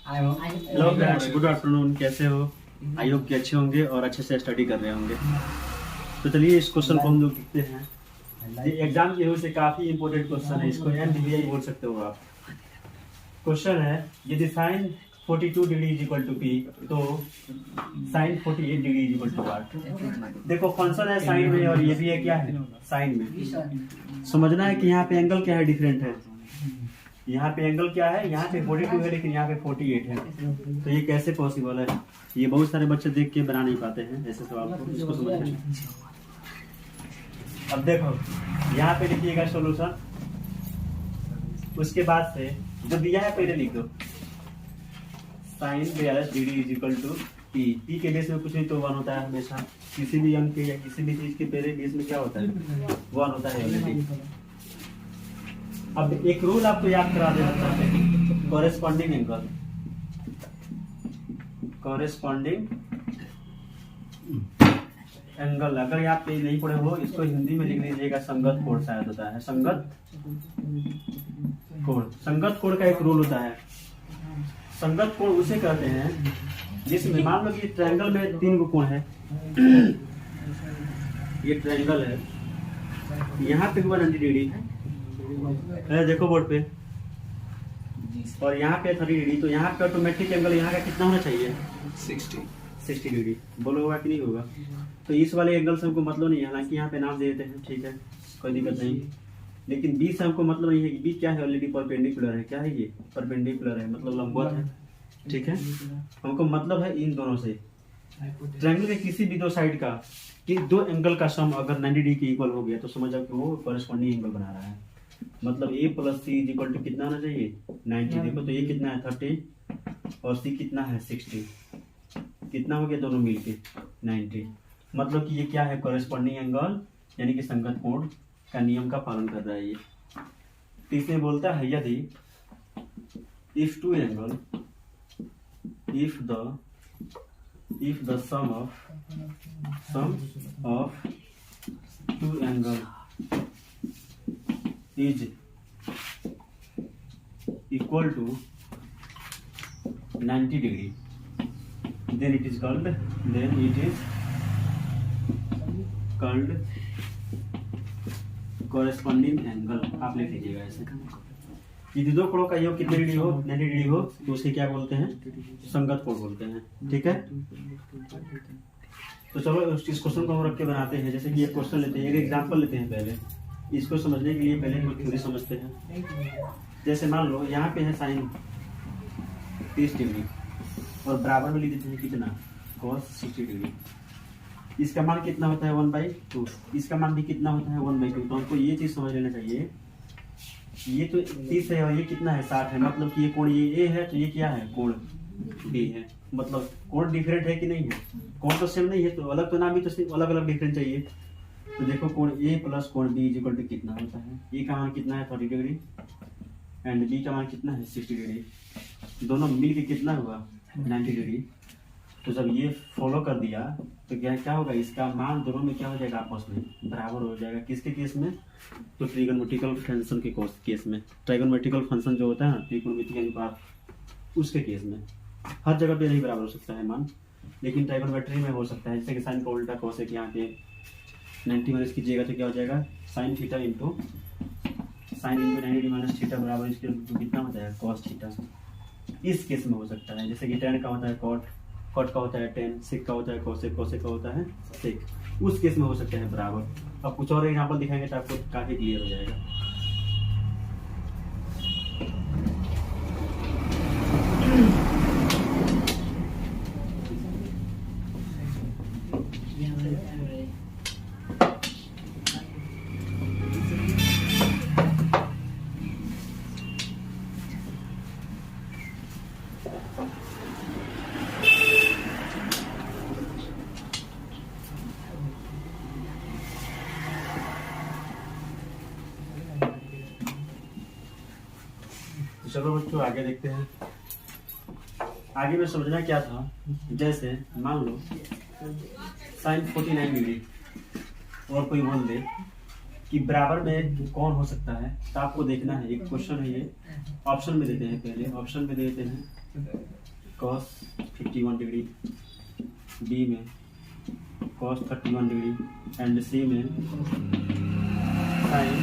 Hello friends, good afternoon. कैसे हो? I hope कि अच्छे होंगे और अच्छे से स्टडी कर रहे होंगे। तो चलिए इस क्वेश्चन को हम लोग लिखते हैं। ये एग्जाम के से काफी इंपॉर्टेंट क्वेश्चन है, इसको एमबीबीआई बोल सकते हो आप। क्वेश्चन है, यदि sine 42 degree is equal to P, तो sine 48 degree is equal to what. देखो फंक्शन है साइन में और ये भी है क्या है, साइन में। समझना है कि यहाँ पे एंगल क्या है, डिफरेंट है। यहाँ पे एंगल क्या है, यहाँ पे 42 है लेकिन यहाँ पे 48 है। तो ये कैसे पॉसिबल है? ये बहुत सारे बच्चे देख के बना नहीं पाते हैं ऐसे सवाल को, इसको समझना। अब देखो यहाँ पे लिखिएगा सॉल्यूशन, उसके बाद से जो दिया है पहले लिख दो। Sine 42 degree is equal to P. P के बेस में कुछ नहीं तो 1 होता है हमेशा। किसी भी अंक के या किसी भी चीज के पहले बेस में क्या होता है, 1 होता है ऑलरेडी। अब एक रूल आपको याद करा देना चाहते हैं, कॉरेस्पॉन्डिंग एंगल। कॉरेस्पॉन्डिंग एंगल अगर यहाँ पे नहीं पढ़े हो, इसको हिंदी में लिख लीजिएगा संगत कोण शायद होता है। संगत कोण, संगत कोण का एक रूल होता है। संगत कोण उसे कहते हैं जिसमें मान लो कि ट्रायंगल में 3 गो कोण है। ये ट्रायंगल है, यहाँ पे 180 डिग्री है, देखो बोर्ड पे, और यहाँ पे 30 डिग्री। तो यहाँ पे ऑटोमेटिक एंगल यहाँ का कितना होना चाहिए, 60 डिग्री। बोलो होगा कि नहीं होगा? तो इस वाले एंगल से हमको मतलब नहीं है, हालांकि यहाँ पे नाम दे देते हैं, ठीक है, कोई दिक्कत नहीं। लेकिन बी से हमको मतलब नहीं है कि बी क्या है, ऑलरेडी परपेंडिकुलर है। क्या है ये, परपेंडिकुलर है, मतलब लंबवत है, ठीक है। हमको मतलब है इन दोनों से, ट्रायंगल के किसी भी 2 साइड का, कि 2 एंगल का सम अगर 90 डिग्री के इक्वल हो गया तो समझ जाओ कि वो कॉरेस्पॉन्डिंग एंगल बना रहा है। मतलब a plus C is equal to कितना होना चाहिए, 90। देखो तो ये कितना है, 30, और सी कितना है, 60। कितना हो गया दोनों मिलके, 90। मतलब कि ये क्या है, कॉरेस्पॉन्डिंग एंगल, यानी कि संगत कोण का नियम का पालन कर रहा है ये। तो इसमें बोलता है यदि if two angle, if the sum of two angle is equal to 90 degree, then it is called corresponding angle। आप लिख लीजिएगा ऐसे। यदि 2 कोणों का योग कितने डिग्री हो, 90 डिग्री हो, तो उसे क्या बोलते हैं, संगत कोण बोलते हैं, ठीक है। तो चलो इस क्वेश्चन को हम रख के बनाते हैं। जैसे कि एक क्वेश्चन लेते हैं, एक एग्जांपल लेते हैं पहले। इसको समझने के लिए पहले हम थ्योरी समझते हैं। जैसे मान लो यहाँ पे है साइन 30 डिग्री और बराबर में लिख देते हैं कितना, cos 60 डिग्री। इसका मान कितना होता है, 1/2। इसका मान भी कितना होता है, 1/2। तो हमको ये चीज समझ लेना चाहिए, ये तो 30 है और ये कितना है, 60 है। मतलब कि ये कोण ये A है, तो ये क्या है, कोण B है। मतलब कोण डिफरेंट है कि नहीं है, कोण तो सेम नहीं है, तो अलग तो ना भी, तो अलग अलग डिफरेंट चाहिए। तो देखो कोण A प्लस कोण B इज इक्वल टू कितना होता है, A का मान कितना है, 30 डिग्री, एंड B का मान कितना है, 60 डिग्री। दोनों मिल के कितना हुआ, 90 डिग्री। तो जब ये फॉलो कर दिया तो क्या होगा, इसका मान दोनों में क्या हो जाएगा, आपस में बराबर हो जाएगा। किसके केस में, तो ट्रिगोनोमेट्रिकल फंक्शन के केस में। ट्रिगोनोमेट्रिकल फंक्शन जो होता है ना, त्रिकोणमितीय अनुपात, उसके केस में। हर जगह पे नहीं बराबर हो सकता है मान, लेकिन ट्रिगोनोमेट्री में हो सकता है। जैसे कि साइन का उल्टा कोसेक, यहाँ पे 90 माइनस कीजिएगा तो क्या हो जाएगा, sine theta into 90 minus theta बराबर इसके कितना हो जाएगा, कॉस थीटा। इस केस में हो सकता है। जैसे कि tan का होता है कॉट, कॉट का होता है tan, सेक का होता है कोसेक, कोसेक का होता है सेक। उस केस में हो सकता है बराबर। अब कुछ और एग्जांपल दिखाएंगे तो आपको काफी क्लियर हो जाएगा। चलो बच्चों आगे देखते हैं। आगे में समझना क्या था, जैसे मान लो साइन 49 डिग्री और कोई बोल दे कि बराबर में कौन हो सकता है, तो आपको देखना है। एक क्वेश्चन है ये, ऑप्शन में देते हैं। पहले ऑप्शन में देते हैं cos 51 डिग्री, बी में cos 31 डिग्री एंड सी में sin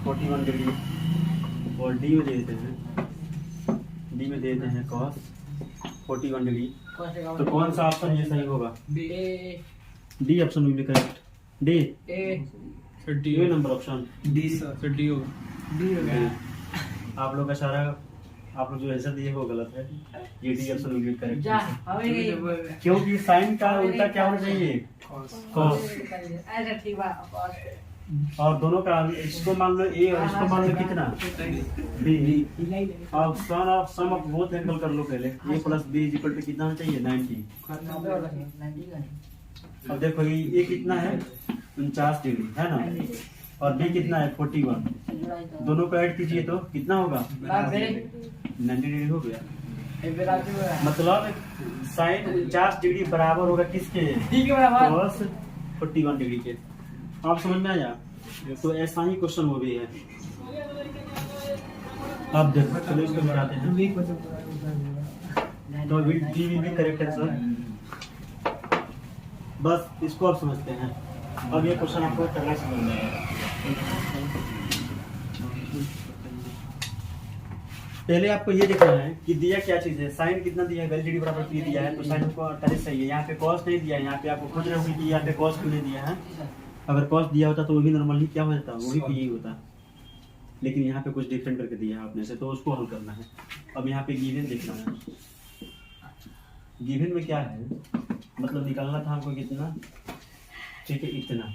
41 डिग्री, और डी में दे देते हैं, डी में दे देते हैं cos 41 डिग्री। तो कौन सा ऑप्शन ये सही होगा? D option will be correct. D ये number option D sir, D होगा। आप लोग का सारा, आप लोग जो आंसर दिए वो गलत है। ये D option will be correct, क्योंकि साइन का उल्टा क्या होना चाहिए? कॉस। और दोनों का, इसको मान लो ए और इसको मान लो कितना? बी। अब सम ऑफ बोथ एंगल कर लो पहले। A plus B is equal to कितना होना चाहिए? 90। अब देखो ये कितना है? 49 डिग्री है ना, और बी कितना है? 41। दोनों को ऐड कीजिए तो कितना होगा? 90 डिग्री हो गया। मतलब साइन 49 डिग्री बराबर होगा किसके? cos 41 डिग्री के। आप समझ में आया? तो ऐसा ही क्वेश्चन वो भी है। अब देखो, चलो इसको मिलाते हैं। तो डी भी करेक्ट है सर, बस इसको आप समझते हैं। अब ये क्वेश्चन आपको करना समझ में आएगा। पहले आपको ये देखना है कि दिया क्या चीज है। साइन कितना दिया है? वैलिडिटी बराबर 3 दिया है, तो साइन को 48 सही है। यहाँ पे कॉस नहीं दिया है, यहाँ पे आपको खोज रहे होगी कि यहाँ पे कॉस क्यों नहीं दिया है। अगर कॉस दिया होता तो वो भी नॉर्मली क्या हो जाता? वो भी यही होता, लेकिन यहाँ पे कुछ डिफरेंट करके दिया है आपने से, तो उसको हल करना है। अब यहाँ पे गिवन देखना है। गिवन में क्या है, मतलब निकालना था हमको कितना, ठीक है इतना।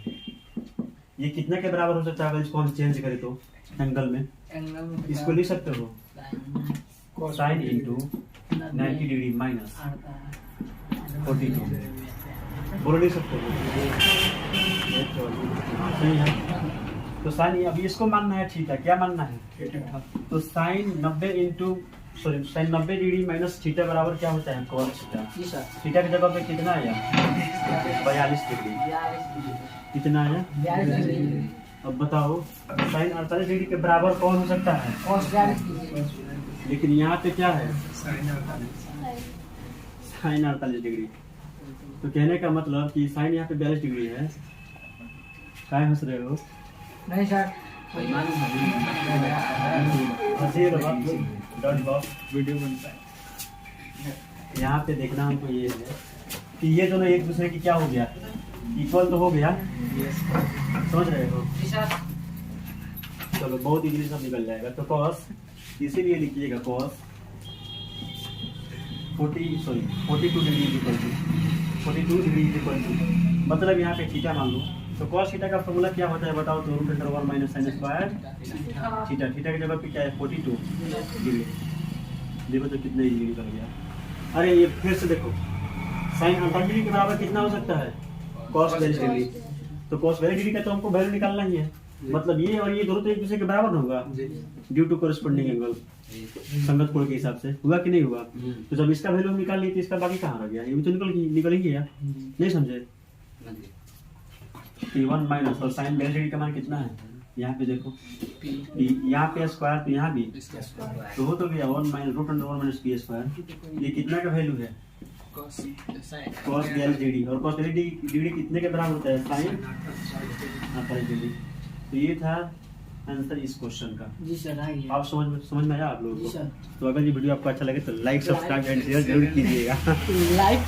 ये कितना के बराबर हो सकता है? अगर इसको हम चेंज करें तो एंगल में इसको लिख सकते हो साइन इंटू 90 डिग्री माइनस 42, बोलो लिख सकते हो। सही है। तो साइन, अभी इसको मानना है थीटा, क्या मानना है? तो sine 90 into sine 90 degree minus theta बराबर क्या होता है? cos theta. थीटा की जगह पे कितना आया? 42 डिग्री। कितना आया? 42 डिग्री। अब बताओ साइन 48 डिग्री के बराबर कौन हो सकता है? cos 42। लेकिन यहाँ पे क्या है? Sine 48 degree. तो कहने का मतलब कि साइन यहाँ पे 42 डिग्री है। क्या हंस रहे हो? नहीं सर, वीडियो बनता है। यहाँ पे देखना हमको ये है कि ये दोनों एक दूसरे की क्या हो गया? इक्वल तो हो गया। समझ रहे हो? चलो बहुत इजीली सब निकल जाएगा। तो cos, इसीलिए लिखिएगा cos 42 degree equal to 42 degree equal to, मतलब यहाँ पे थीटा मान लो। तो cos थीटा का फॉर्मूला क्या होता है बताओ? तो √1 minus sine square theta. Theta की जगह पे क्या है? 42 डिग्री। देखो तो कितना इजीली निकल गया। अरे ये फिर से देखो, साइन 48 डिग्री के बराबर कितना हो सकता है? cos 42 degree. तो cos 42 डिग्री का तो हमको वैल्यू निकालना ही है। मतलब ये और ये दोनों तो एक दूसरे के बराबर ना होगा ड्यू टू कोरिस्पोंडिंग एंगल, संगत कोण के हिसाब से। हुआ कि नहीं हुआ? तो जब इसका वैल्यू निकाल ली तो इसका बाकी कहाँ रह गया? ये भी तो निकल ही गया। नहीं समझे? P1 माइनस और साइन 42 डिग्री का मान कितना है? यहाँ पे देखो, यहाँ पे स्क्वायर तो यहाँ भी तो हो तो गया 1 माइनस √1 माइनस p स्क्वायर। ये कितना का वैल्यू है? cos 42 degree. और cos 42 डिग्री कितने के बराबर होता है? Sine 48 degree. तो ये था आंसर इस क्वेश्चन का। जी सर, आइए। आप समझ में आया आप लोगों जी को? सर। तो अगर ये वीडियो आपको अच्छा लगे तो लाइक, सब्सक्राइब एंड शेयर जरूर कीजिएगा। लाइक